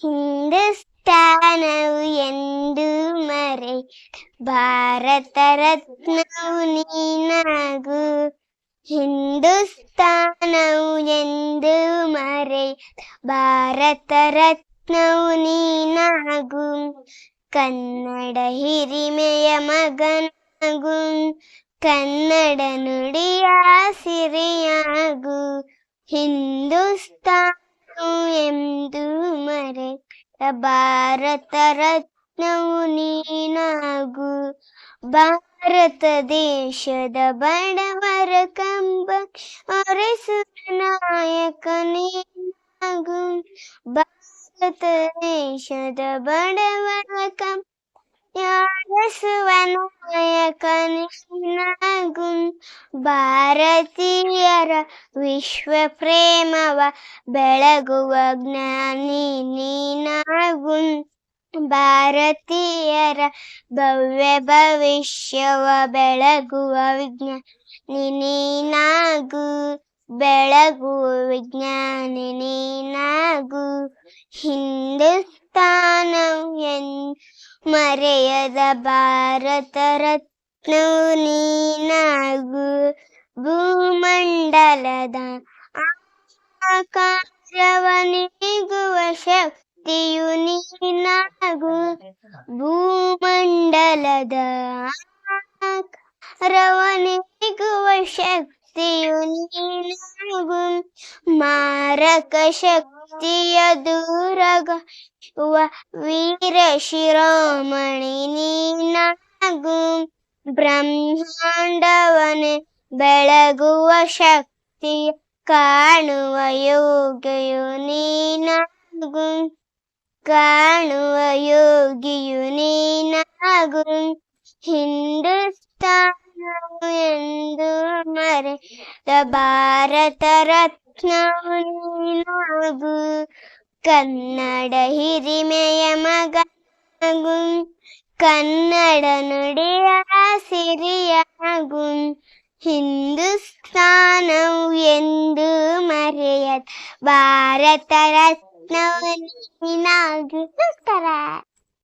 ಹಿಂದೂಸ್ತಾನವು ಎಂದು ಮರೆ ಭಾರತ ರತ್ನವು ನೀನಾಗು. ಹಿಂದೂಸ್ತಾನವು ಎಂದು ಮರೆ ಭಾರತ ರತ್ನವು ನೀನಾಗು. ಕನ್ನಡ ಹಿರಿಮೆಯ ಮಗನಾಗು, ಕನ್ನಡ ನುಡಿಯ ಸಿರಿಯಾಗು. ಹಿಂದೂಸ್ತಾನವು ಎಂದು ಮರೆ ಭಾರತ ರತ್ನವು ನೀನಾಗು. ಭಾರತ ದೇಶದ ಬಡವರ ಕಂಬ ಒರೆಸುವ ನಾಯಕ ನೀನಾಗು. ಭಾರತ ದೇಶದ ಬಡವರ ಕಂಬ ಒರೆಸುವ ನಾಯಕ ನೀನಾಗು. ಭಾರತೀಯರ ವಿಶ್ವ ಪ್ರೇಮವ ಬೆಳಗುವ ಜ್ಞಾನಿ ನೀನಾಗು. ಭಾರತೀಯರ ಭವ್ಯ ಭವಿಷ್ಯವ ಬೆಳಗುವ ವಿಜ್ಞಾನಿ ನೀನಾಗು. ಬೆಳಗುವ ವಿಜ್ಞಾನಿ ನೀನಾಗು. ಹಿಂದೂಸ್ತಾನವು ಎಂದು ಮರೆಯದ ಭಾರತ ರತ್ನವು ನೀನಾಗು. ಭೂಮಂಡಲದ ಆಕಾರವ ನೀಗುವ ಶಕ್ತಿಯು ನೀನಾಗು. ಭೂಮಂಡಲದ ಆಕಾರವ ನೀಗುವ ಶಕ್ತಿಯು ನೀನಾಗು. ಮಾರಕ ಶಕ್ತಿಯ ದೂರಗೈಯುವ ವೀರ ಶಿರೋಮಣಿ ನೀನಾಗು. ಬ್ರಹ್ಮಾಂಡವನೆ ಬೆಳಗುವ ಶಕ್ತಿಯ ಕಾಣುವ ಯೋಗಿಯು ನೀನಾಗು. ಕಾಣುವ ಯೋಗಿಯು ನೀನಾಗು. ಹಿಂದೂಸ್ತಾನವು ಎಂದು ಮರೆತ ಭಾರತ ರತ್ನವು ನೀನಾಗು. ಕನ್ನಡ ಹಿರಿಮೆಯ ಮಗನಾಗು, ಕನ್ನಡ ನುಡಿಯ ಸಿರಿಯಾಗು. ಹಿಂದೂಸ್ತಾನವು ಎಂದು ಮರೆಯದ ಭಾರತ